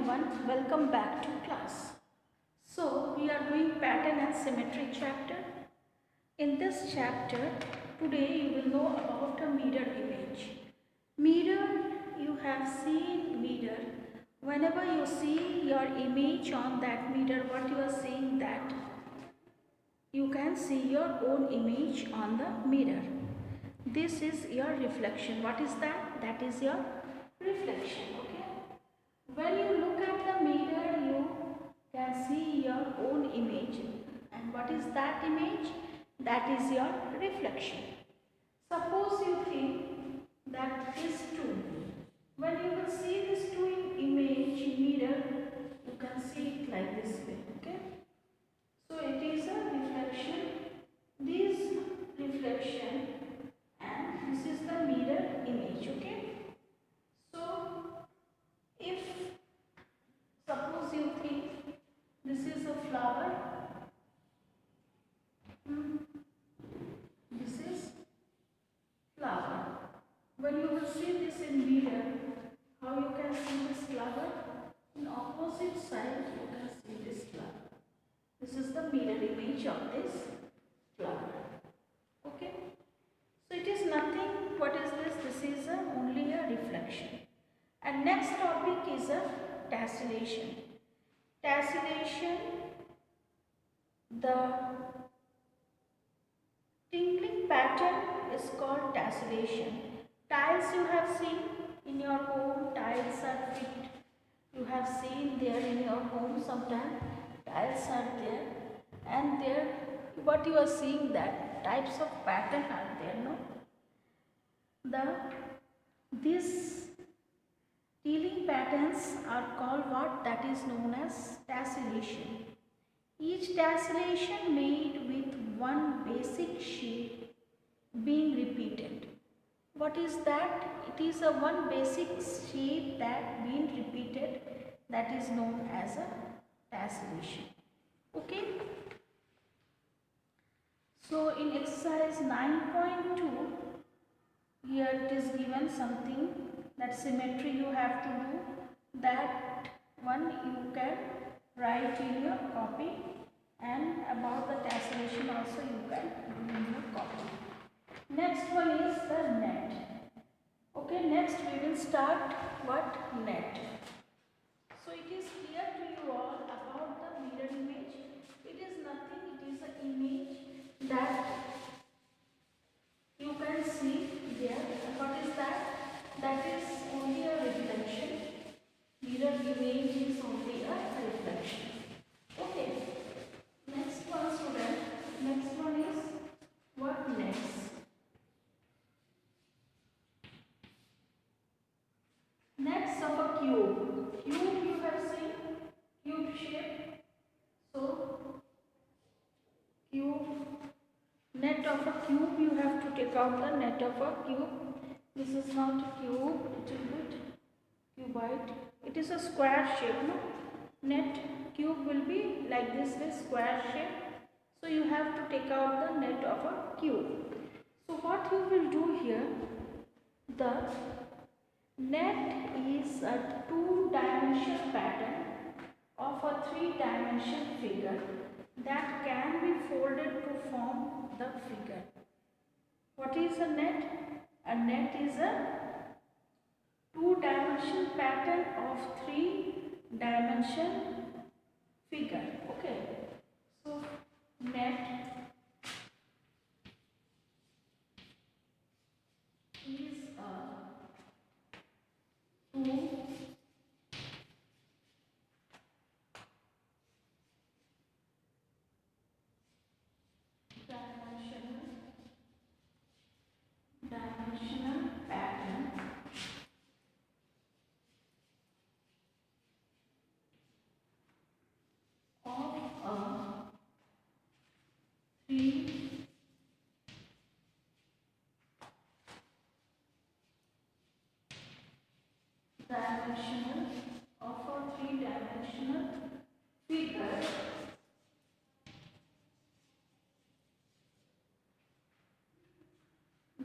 everyone, welcome back to class. So we are doing pattern and symmetry chapter. In this chapter, today you will know about a mirror image. Mirror, you have seen mirror. Whenever you see your image on that mirror, what you are seeing that you can see your own image on the mirror. This is your reflection. What is that? That is your reflection. Okay. When you look at the mirror, you can see your own image. And what is that image? That is your reflection. Suppose you think that this two. When you will see this two in image mirror, you can see it like this way. Okay. So it is a reflection. This reflection and this is the mirror image. Okay. So if suppose you think this is a flower, this is flower. When you will see this in mirror, how you can see this flower? In opposite side you can see this flower. This is the mirror image of this flower. Okay. So it is nothing. What is this? This is only a reflection. And next topic is a tessellation. Tessellation, the tinkling pattern is called tessellation. Tiles you have seen in your home, tiles are fit. You have seen there in your home sometimes, tiles are there, and there what you are seeing that types of pattern are there, no? These tiling patterns are called what? That is known as tessellation. Each tessellation made with one basic shape being repeated. What is that? It is a one basic shape that being repeated, that is known as a tessellation. Okay. So in exercise 9.2, here it is given something that symmetry you have to do. That one you can write in your copy, and about the tessellation also you can do in your copy. Next one is the net. Okay, next we will start what? Net. So it is clear to you all about the mirror image. It is nothing, it is an image that you can see there. And what is that? That is only a reflection. Mirror image is only a reflection. Okay. Next one, student. Next one is what? Next. Next of a cube. Cube you have seen. Cube shape. So cube. Net of a cube, you have to take out the net of a cube. This is not a cube, little bit cuboid. It is a square shape, no? Net cube will be like this way, square shape. So you have to take out the net of a cube. So what you will do here, the net is a two-dimensional pattern of a three-dimensional figure that can be folded to form the figure. What is a net? A net is a two-dimensional pattern of three-dimensional figure. Okay. So net is a two-dimensional pattern of a three-dimensional figure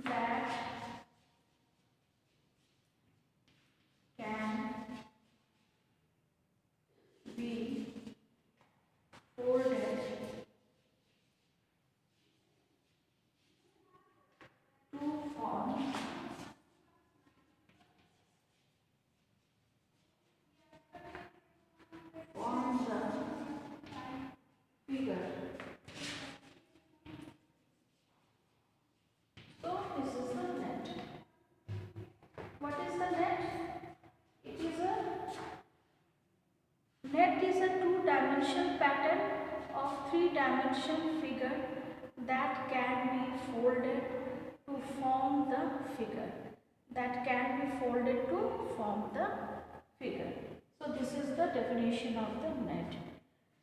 that can form the figure. So this is the net. What is the net? It is a net is a two-dimensional pattern of three-dimensional figure that can be folded to form the figure. That can be folded to form the figure. So this is the definition of the net.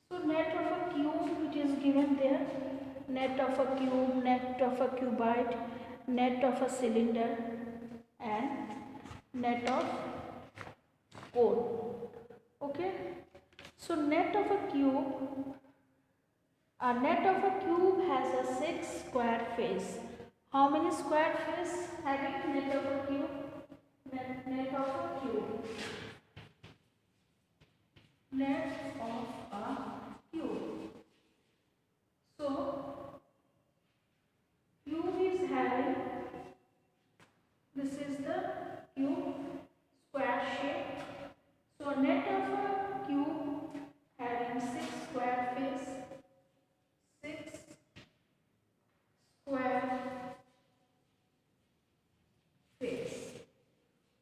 So net of a cube, it is given there. Net of a cube, net of a cuboid, net of a cylinder, and net of cone. Okay. So net of a cube has a 6 square face. How many square face having net of a cube? Net of a cube. Net of a cube. So cube is having, this is the cube square shape. So net of a cube having 6 square face. 6 square face.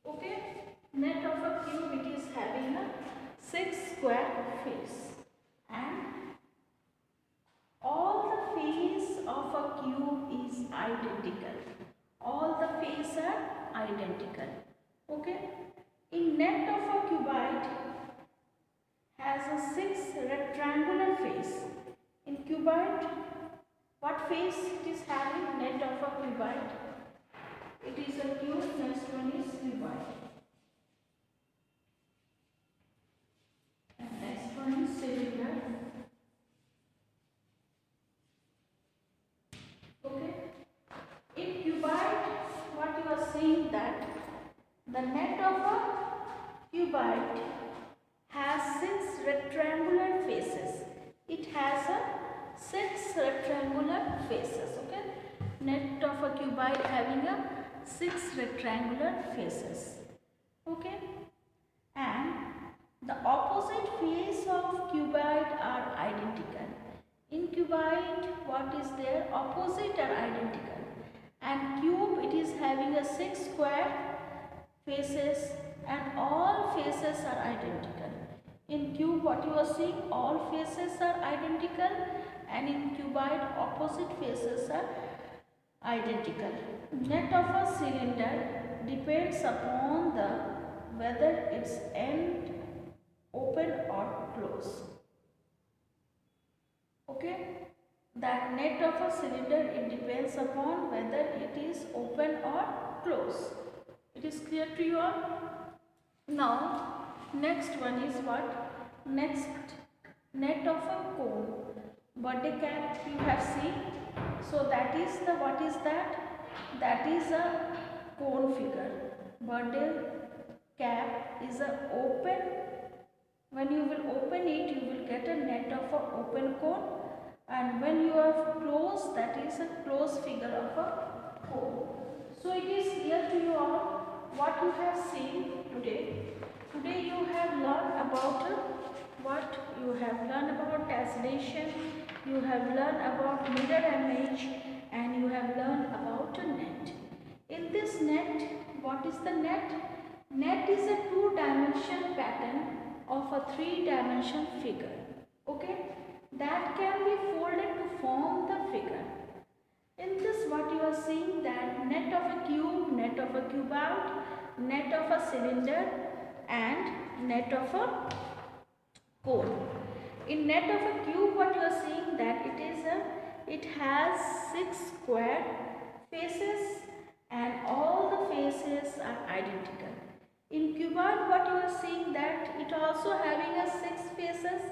Okay. Net of a cube, it is having a 6 square face, and all the face of a cube is identical. All the faces are identical. Okay. In net of a cuboid has a 6 rectangular face. In cuboid, what face it is having? Net of a cuboid. It is a cube. Next one is cuboid. And next one is cylinder. Okay. In cuboid, what you are seeing that the net of a cuboid has 6 rectangular faces. It has a 6 rectangular faces. Okay. Net of a cuboid having a 6 rectangular faces. Okay. And the opposite face of cuboid are identical. In cuboid, what is there? Opposite are identical. And cube, it is having a 6 square faces, and all faces are identical. In cube, what you are seeing, all faces are identical, and in cuboid, opposite faces are identical. Net of a cylinder depends upon the whether its end open or close. Okay. That net of a cylinder, it depends upon whether it is open or close. It is clear to you all? Now, next one is what? Next, net of a cone. Birthday cap you have seen. So that is the, what is that? That is a cone figure. Birthday cap is a open. When you will open it, you will get a net of a open cone. And when you are closed, that is a closed figure of a cone. So it is clear to you all what you have seen today. Today you have learned about what you have learned about tessellation, you have learned about mirror image, and you have learned about a net. In this net, what is the net? Net is a two-dimensional pattern of a three-dimensional figure. Okay? That can be folded to form the figure. In this, what you are seeing, that net of a cube, net of a cuboid, net of a cylinder, and net of a cone. In net of a cube, what you are seeing, that it has 6 square faces, and all the faces are identical. In cuboid, what you are seeing, that it also having a 6 faces,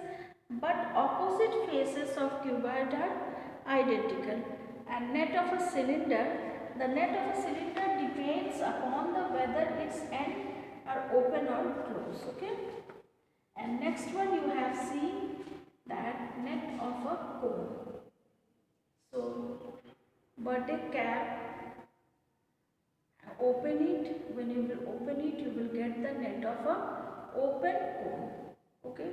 but opposite faces of cuboid are identical. And net of a cylinder, the net of a cylinder depends upon the whether its ends are open or closed. Okay. And next one you have seen that net of a cone. So birthday cap open it. When you will open it, you will get the net of a open cone. Okay,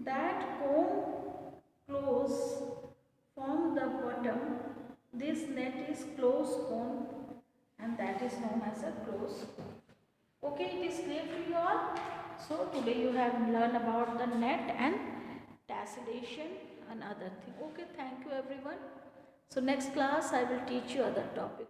that cone close from the bottom. This net is closed cone, and that is known as a closed cone. Okay, it is clear to you all. So today you have learned about the net and tessellation and other thing. Okay, thank you everyone. So next class I will teach you other topic.